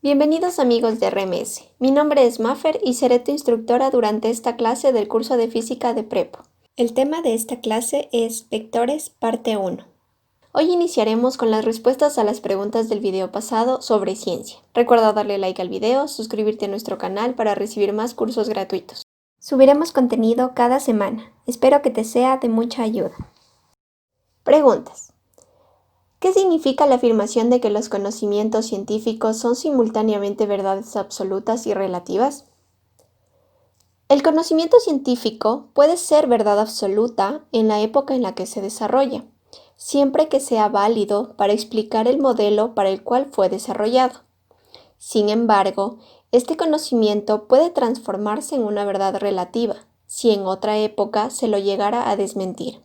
Bienvenidos amigos de RMS. Mi nombre es Maffer y seré tu instructora durante esta clase del curso de Física de Prepo. El tema de esta clase es Vectores, parte 1. Hoy iniciaremos con las respuestas a las preguntas del video pasado sobre ciencia. Recuerda darle like al video, suscribirte a nuestro canal para recibir más cursos gratuitos. Subiremos contenido cada semana. Espero que te sea de mucha ayuda. Preguntas. ¿Qué significa la afirmación de que los conocimientos científicos son simultáneamente verdades absolutas y relativas? El conocimiento científico puede ser verdad absoluta en la época en la que se desarrolla, siempre que sea válido para explicar el modelo para el cual fue desarrollado. Sin embargo, este conocimiento puede transformarse en una verdad relativa, si en otra época se lo llegara a desmentir.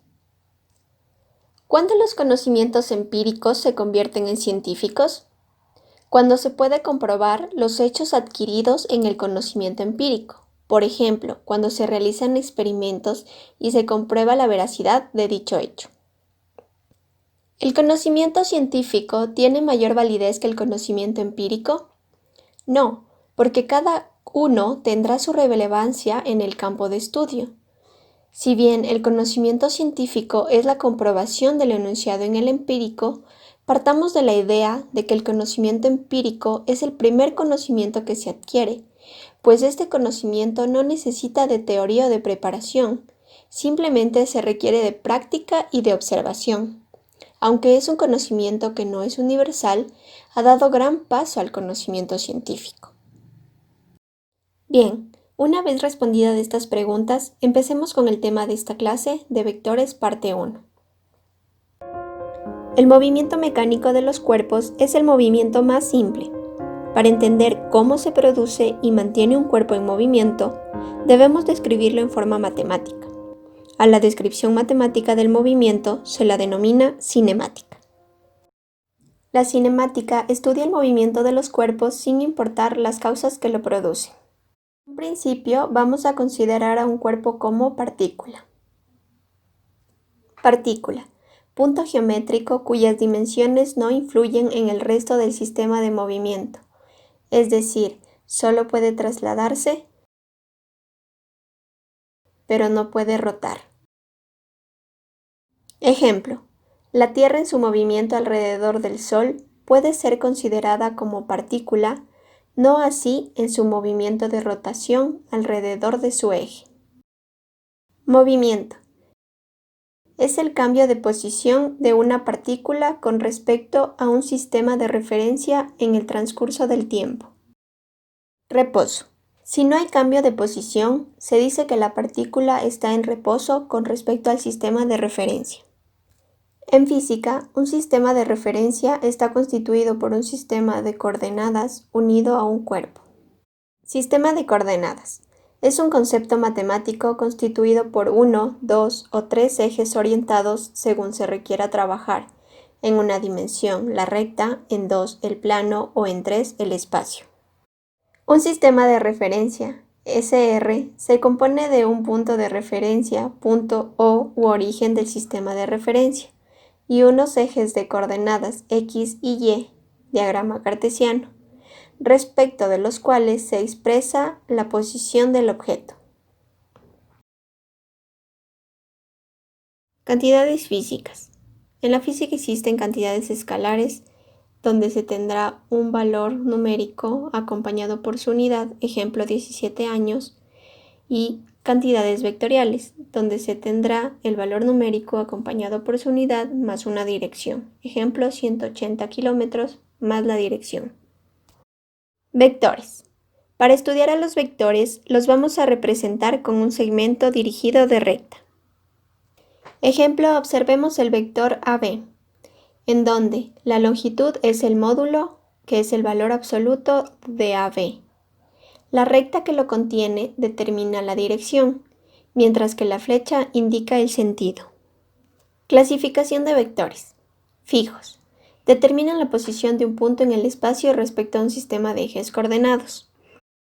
¿Cuándo los conocimientos empíricos se convierten en científicos? Cuando se puede comprobar los hechos adquiridos en el conocimiento empírico. Por ejemplo, cuando se realizan experimentos y se comprueba la veracidad de dicho hecho. ¿El conocimiento científico tiene mayor validez que el conocimiento empírico? No, porque cada uno tendrá su relevancia en el campo de estudio. Si bien el conocimiento científico es la comprobación del enunciado en el empírico, partamos de la idea de que el conocimiento empírico es el primer conocimiento que se adquiere, pues este conocimiento no necesita de teoría o de preparación, simplemente se requiere de práctica y de observación. Aunque es un conocimiento que no es universal, ha dado gran paso al conocimiento científico. Bien. Una vez respondidas estas preguntas, empecemos con el tema de esta clase de vectores parte 1. El movimiento mecánico de los cuerpos es el movimiento más simple. Para entender cómo se produce y mantiene un cuerpo en movimiento, debemos describirlo en forma matemática. A la descripción matemática del movimiento se la denomina cinemática. La cinemática estudia el movimiento de los cuerpos sin importar las causas que lo producen. En principio, vamos a considerar a un cuerpo como partícula. Partícula, punto geométrico cuyas dimensiones no influyen en el resto del sistema de movimiento, es decir, solo puede trasladarse, pero no puede rotar. Ejemplo, la Tierra en su movimiento alrededor del Sol puede ser considerada como partícula, no así en su movimiento de rotación alrededor de su eje. Movimiento. Es el cambio de posición de una partícula con respecto a un sistema de referencia en el transcurso del tiempo. Reposo. Si no hay cambio de posición, se dice que la partícula está en reposo con respecto al sistema de referencia. En física, un sistema de referencia está constituido por un sistema de coordenadas unido a un cuerpo. Sistema de coordenadas. Es un concepto matemático constituido por 1, 2 o 3 ejes orientados según se requiera trabajar, en una dimensión la recta, en 2 el plano o en 3 el espacio. Un sistema de referencia, SR, se compone de un punto de referencia, punto o u origen del sistema de referencia, y unos ejes de coordenadas X y Y, diagrama cartesiano, respecto de los cuales se expresa la posición del objeto. Cantidades físicas. En la física existen cantidades escalares, donde se tendrá un valor numérico acompañado por su unidad, ejemplo 17 años, y cantidades vectoriales, donde se tendrá el valor numérico acompañado por su unidad más una dirección, ejemplo 180 kilómetros más la dirección. Vectores. Para estudiar a los vectores, los vamos a representar con un segmento dirigido de recta. Ejemplo, observemos el vector AB, en donde la longitud es el módulo, que es el valor absoluto de AB. La recta que lo contiene determina la dirección, mientras que la flecha indica el sentido. Clasificación de vectores. Fijos. Determinan la posición de un punto en el espacio respecto a un sistema de ejes coordenados.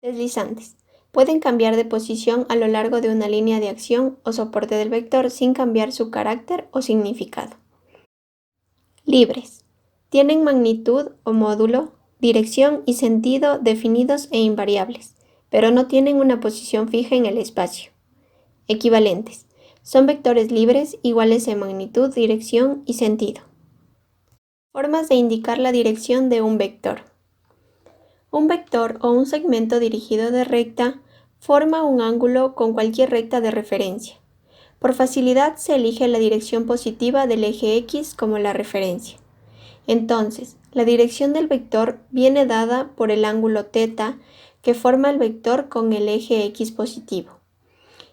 Deslizantes. Pueden cambiar de posición a lo largo de una línea de acción o soporte del vector sin cambiar su carácter o significado. Libres. Tienen magnitud o módulo, dirección y sentido definidos e invariables, pero no tienen una posición fija en el espacio. Equivalentes. Son vectores libres iguales en magnitud, dirección y sentido. Formas de indicar la dirección de un vector. Un vector o un segmento dirigido de recta forma un ángulo con cualquier recta de referencia. Por facilidad se elige la dirección positiva del eje X como la referencia. Entonces, la dirección del vector viene dada por el ángulo θ que forma el vector con el eje X positivo.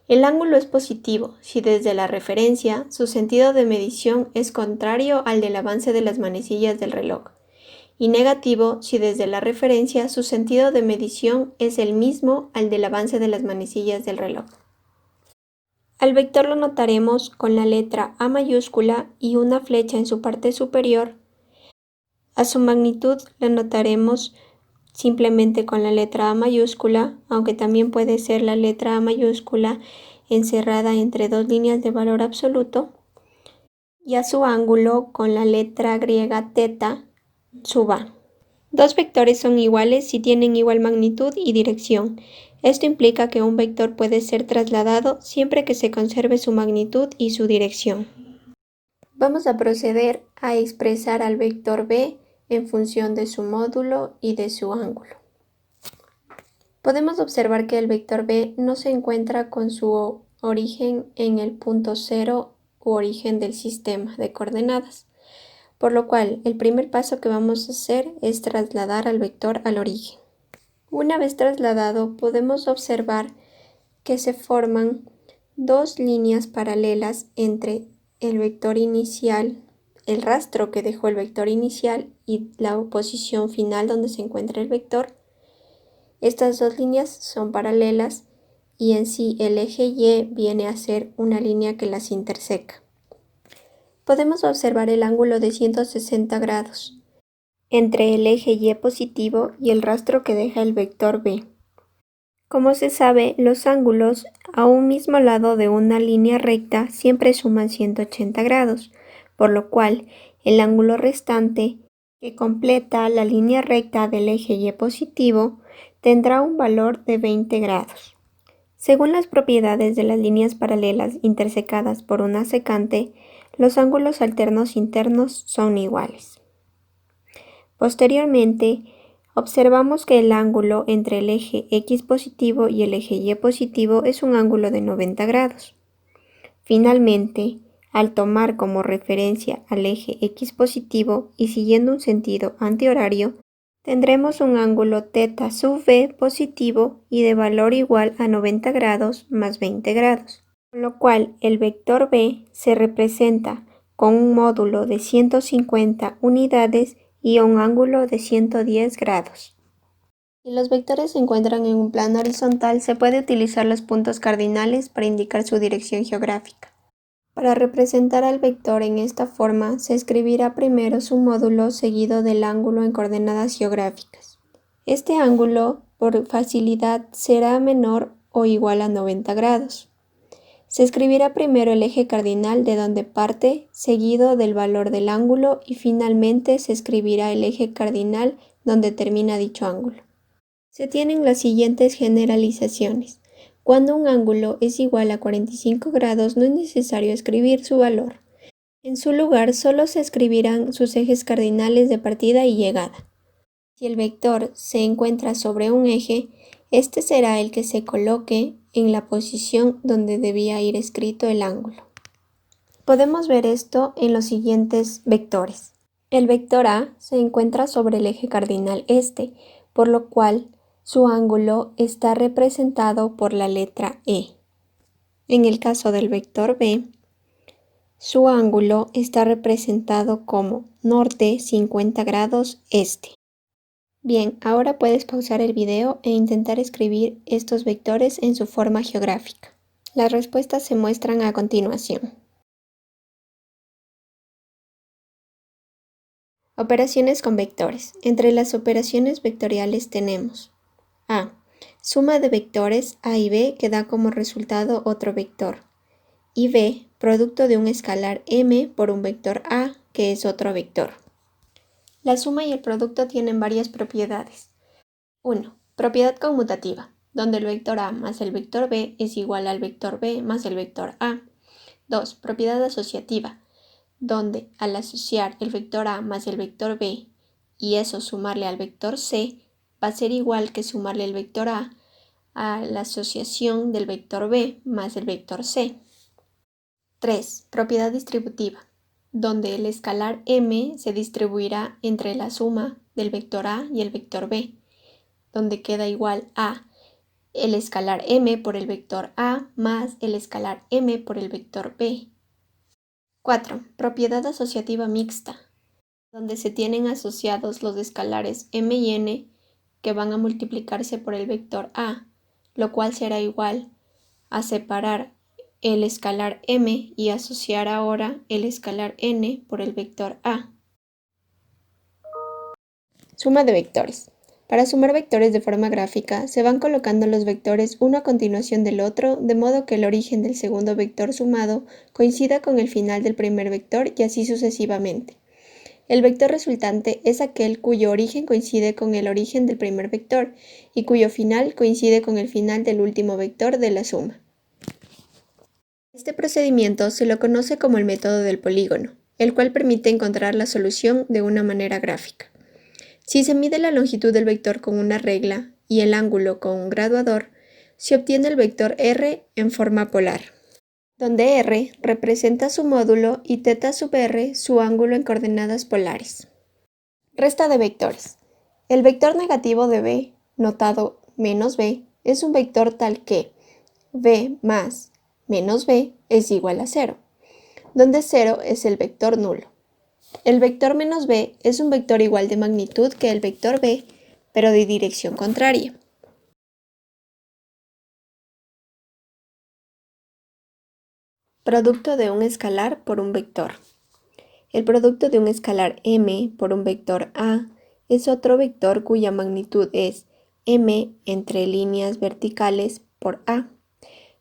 El ángulo es positivo si desde la referencia su sentido de medición es contrario al del avance de las manecillas del reloj, y negativo si desde la referencia su sentido de medición es el mismo al del avance de las manecillas del reloj. Al vector lo notaremos con la letra A mayúscula y una flecha en su parte superior. A su magnitud la notaremos simplemente con la letra A mayúscula, aunque también puede ser la letra A mayúscula encerrada entre dos líneas de valor absoluto, y a su ángulo con la letra griega θ sub A. Dos vectores son iguales si tienen igual magnitud y dirección. Esto implica que un vector puede ser trasladado siempre que se conserve su magnitud y su dirección. Vamos a proceder a expresar al vector b en función de su módulo y de su ángulo. Podemos observar que el vector b no se encuentra con su origen en el punto 0 u origen del sistema de coordenadas, por lo cual el primer paso que vamos a hacer es trasladar al vector al origen. Una vez trasladado, podemos observar que se forman dos líneas paralelas entre el vector inicial, el rastro que dejó el vector inicial y la posición final donde se encuentra el vector. Estas dos líneas son paralelas y en sí el eje Y viene a ser una línea que las interseca. Podemos observar el ángulo de 160 grados entre el eje Y positivo y el rastro que deja el vector B. Como se sabe, los ángulos a un mismo lado de una línea recta siempre suman 180 grados, por lo cual el ángulo restante que completa la línea recta del eje Y positivo tendrá un valor de 20 grados. Según las propiedades de las líneas paralelas intersecadas por una secante, los ángulos alternos internos son iguales. Posteriormente, observamos que el ángulo entre el eje X positivo y el eje Y positivo es un ángulo de 90 grados. Finalmente, al tomar como referencia al eje X positivo y siguiendo un sentido antihorario, tendremos un ángulo θ sub b positivo y de valor igual a 90 grados más 20 grados, con lo cual el vector b se representa con un módulo de 150 unidades y un ángulo de 110 grados. Si los vectores se encuentran en un plano horizontal, se puede utilizar los puntos cardinales para indicar su dirección geográfica. Para representar al vector en esta forma, se escribirá primero su módulo seguido del ángulo en coordenadas geográficas. Este ángulo, por facilidad, será menor o igual a 90 grados. Se escribirá primero el eje cardinal de donde parte, seguido del valor del ángulo y finalmente se escribirá el eje cardinal donde termina dicho ángulo. Se tienen las siguientes generalizaciones. Cuando un ángulo es igual a 45 grados no es necesario escribir su valor. En su lugar solo se escribirán sus ejes cardinales de partida y llegada. Si el vector se encuentra sobre un eje, este será el que se coloque en la posición donde debía ir escrito el ángulo. Podemos ver esto en los siguientes vectores. El vector A se encuentra sobre el eje cardinal este, por lo cual su ángulo está representado por la letra E. En el caso del vector B, su ángulo está representado como norte 50 grados este. Bien, ahora puedes pausar el video e intentar escribir estos vectores en su forma geográfica. Las respuestas se muestran a continuación. Operaciones con vectores. Entre las operaciones vectoriales tenemos A. Suma de vectores A y B que da como resultado otro vector. Y B. Producto de un escalar M por un vector A que es otro vector. La suma y el producto tienen varias propiedades. 1. Propiedad conmutativa, donde el vector A más el vector B es igual al vector B más el vector A. 2. Propiedad asociativa, donde al asociar el vector A más el vector B y eso sumarle al vector C, va a ser igual que sumarle el vector A la asociación del vector B más el vector C. 3. Propiedad distributiva, donde el escalar m se distribuirá entre la suma del vector A y el vector B, donde queda igual a el escalar m por el vector A más el escalar m por el vector B. 4. Propiedad asociativa mixta, donde se tienen asociados los escalares m y n que van a multiplicarse por el vector A, lo cual será igual a separar el escalar m y asociar ahora el escalar n por el vector A. Suma de vectores. Para sumar vectores de forma gráfica, se van colocando los vectores uno a continuación del otro, de modo que el origen del segundo vector sumado coincida con el final del primer vector y así sucesivamente. El vector resultante es aquel cuyo origen coincide con el origen del primer vector y cuyo final coincide con el final del último vector de la suma. Este procedimiento se lo conoce como el método del polígono, el cual permite encontrar la solución de una manera gráfica. Si se mide la longitud del vector con una regla y el ángulo con un graduador, se obtiene el vector r en forma polar, donde r representa su módulo y θ sub r su ángulo en coordenadas polares. Resta de vectores. El vector negativo de b, notado menos b, es un vector tal que b más menos b es igual a 0, donde 0 es el vector nulo. El vector menos b es un vector igual de magnitud que el vector b, pero de dirección contraria. Producto de un escalar por un vector. El producto de un escalar m por un vector a es otro vector cuya magnitud es m entre líneas verticales por a,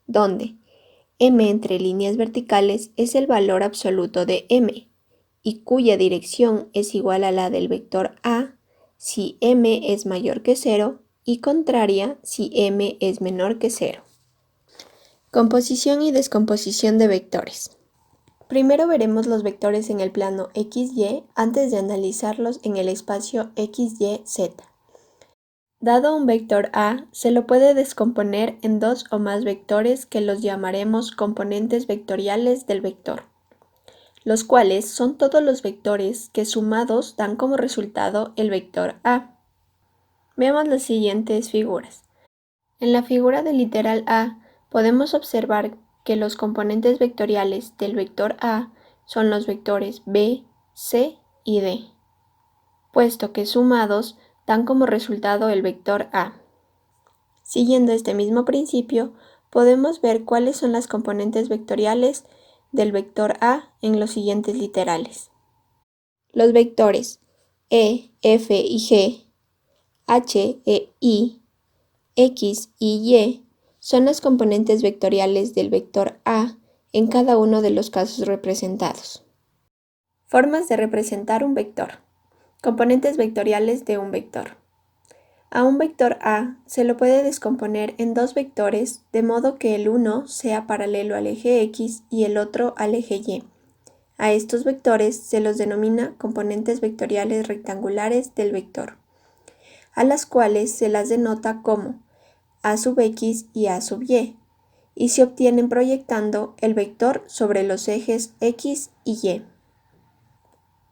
donde m entre líneas verticales es el valor absoluto de m, y cuya dirección es igual a la del vector a si m es mayor que 0 y contraria si m es menor que 0. Composición y descomposición de vectores. Primero veremos los vectores en el plano XY antes de analizarlos en el espacio XYZ. Dado un vector A, se lo puede descomponer en dos o más vectores que los llamaremos componentes vectoriales del vector, los cuales son todos los vectores que sumados dan como resultado el vector A. Veamos las siguientes figuras. En la figura del literal A podemos observar que los componentes vectoriales del vector A son los vectores B, C y D, puesto que sumados dan como resultado el vector A. Siguiendo este mismo principio, podemos ver cuáles son las componentes vectoriales del vector A en los siguientes literales. Los vectores E, F y G, H, E, I, X y Y son las componentes vectoriales del vector A en cada uno de los casos representados. Formas de representar un vector. Componentes vectoriales de un vector. A un vector A se lo puede descomponer en dos vectores de modo que el uno sea paralelo al eje X y el otro al eje Y. A estos vectores se los denomina componentes vectoriales rectangulares del vector, a las cuales se las denota como A sub X y A sub y se obtienen proyectando el vector sobre los ejes X y Y.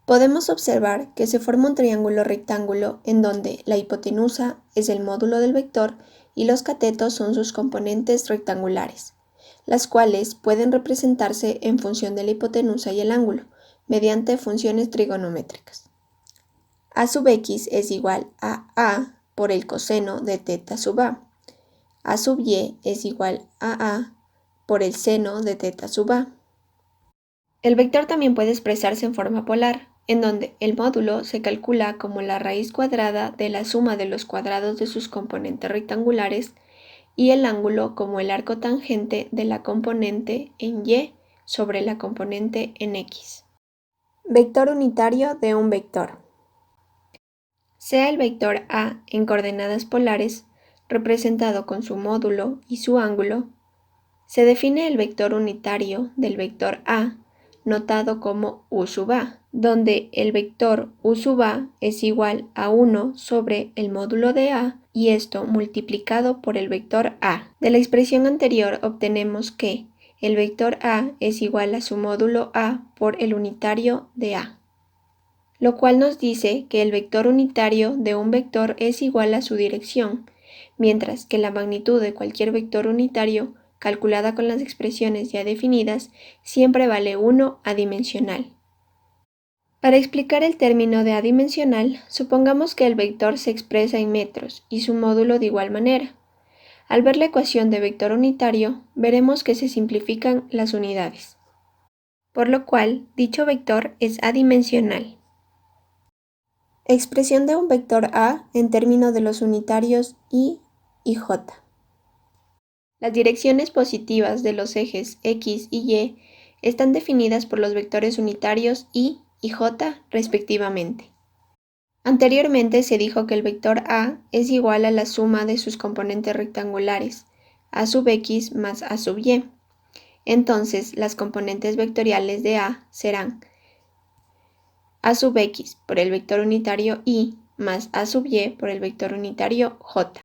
Podemos observar que se forma un triángulo rectángulo en donde la hipotenusa es el módulo del vector y los catetos son sus componentes rectangulares, las cuales pueden representarse en función de la hipotenusa y el ángulo, mediante funciones trigonométricas. A sub X es igual a por el coseno de θ sub A. A sub Y es igual a por el seno de θ sub A. El vector también puede expresarse en forma polar, en donde el módulo se calcula como la raíz cuadrada de la suma de los cuadrados de sus componentes rectangulares y el ángulo como el arco tangente de la componente en Y sobre la componente en X. Vector unitario de un vector. sea el vector A en coordenadas polares, representado con su módulo y su ángulo, se define el vector unitario del vector A, notado como U sub A, donde el vector U sub A es igual a 1 sobre el módulo de A y esto multiplicado por el vector A. De la expresión anterior obtenemos que el vector A es igual a su módulo A por el unitario de A, lo cual nos dice que el vector unitario de un vector es igual a su dirección, mientras que la magnitud de cualquier vector unitario, calculada con las expresiones ya definidas, siempre vale 1 adimensional. Para explicar el término de adimensional, supongamos que el vector se expresa en metros y su módulo de igual manera. Al ver la ecuación de vector unitario, veremos que se simplifican las unidades, por lo cual dicho vector es adimensional. Expresión de un vector A en términos de los unitarios I y J. Las direcciones positivas de los ejes X y Y están definidas por los vectores unitarios I y J respectivamente. Anteriormente se dijo que el vector A es igual a la suma de sus componentes rectangulares, A sub X más A sub Y. Entonces, las componentes vectoriales de A serán A sub X por el vector unitario I más A sub Y por el vector unitario J.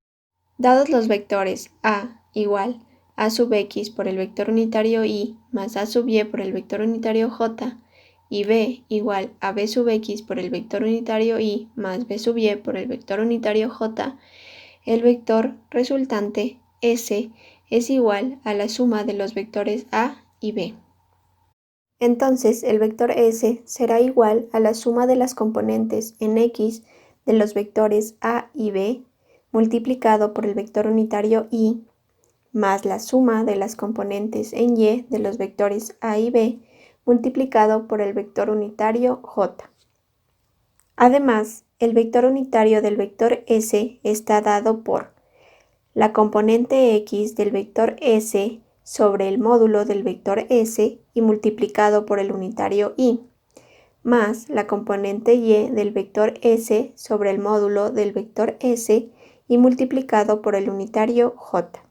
Dados los vectores A igual A sub X por el vector unitario I más A sub Y por el vector unitario J y B igual a B sub X por el vector unitario I más B sub Y por el vector unitario J, el vector resultante S es igual a la suma de los vectores A y B. Entonces, el vector S será igual a la suma de las componentes en X de los vectores A y B multiplicado por el vector unitario I más la suma de las componentes en Y de los vectores A y B multiplicado por el vector unitario J. Además, el vector unitario del vector S está dado por la componente X del vector S sobre el módulo del vector S y multiplicado por el unitario I, más la componente Y del vector S sobre el módulo del vector S y multiplicado por el unitario J.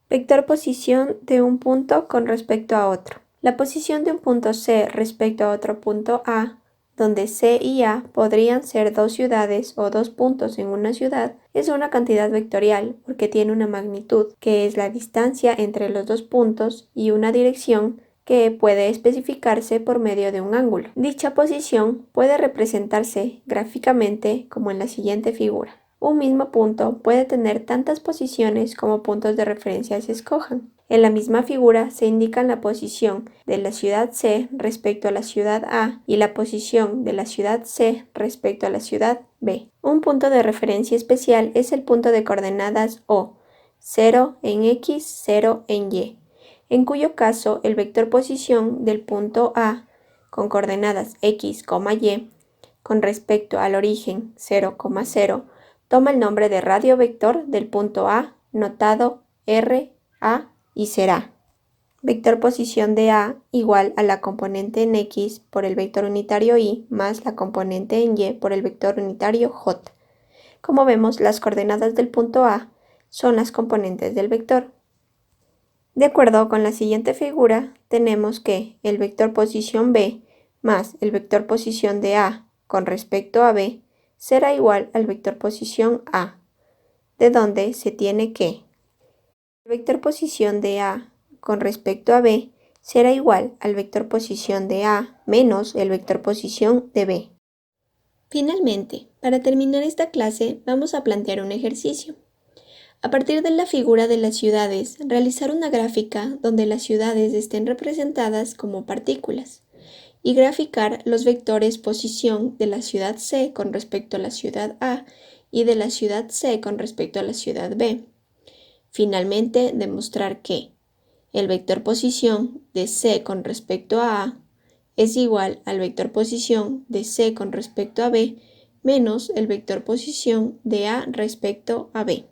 Vector posición de un punto con respecto a otro. La posición de un punto C respecto a otro punto A, donde C y A podrían ser dos ciudades o dos puntos en una ciudad, es una cantidad vectorial porque tiene una magnitud, que es la distancia entre los dos puntos, y una dirección, que puede especificarse por medio de un ángulo. Dicha posición puede representarse gráficamente como en la siguiente figura. Un mismo punto puede tener tantas posiciones como puntos de referencia se escojan. En la misma figura se indican la posición de la ciudad C respecto a la ciudad A y la posición de la ciudad C respecto a la ciudad B. Un punto de referencia especial es el punto de coordenadas O, 0 en X, 0 en Y, en cuyo caso el vector posición del punto A con coordenadas X, Y con respecto al origen 0, 0 toma el nombre de radio vector del punto A, notado R, A y será vector posición de A igual a la componente en X por el vector unitario Y más la componente en Y por el vector unitario J. Como vemos, las coordenadas del punto A son las componentes del vector. De acuerdo con la siguiente figura, tenemos que el vector posición B más el vector posición de A con respecto a B será igual al vector posición A, de donde se tiene que el vector posición de A con respecto a B será igual al vector posición de A menos el vector posición de B. Finalmente, para terminar esta clase, vamos a plantear un ejercicio. A partir de la figura de las ciudades, realizar una gráfica donde las ciudades estén representadas como partículas y graficar los vectores posición de la ciudad C con respecto a la ciudad A y de la ciudad C con respecto a la ciudad B. Finalmente, demostrar que el vector posición de C con respecto a A es igual al vector posición de C con respecto a B menos el vector posición de A respecto a B.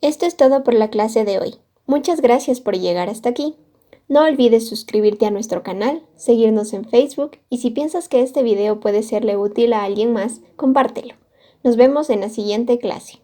Esto es todo por la clase de hoy. Muchas gracias por llegar hasta aquí. No olvides suscribirte a nuestro canal, seguirnos en Facebook y si piensas que este video puede serle útil a alguien más, compártelo. Nos vemos en la siguiente clase.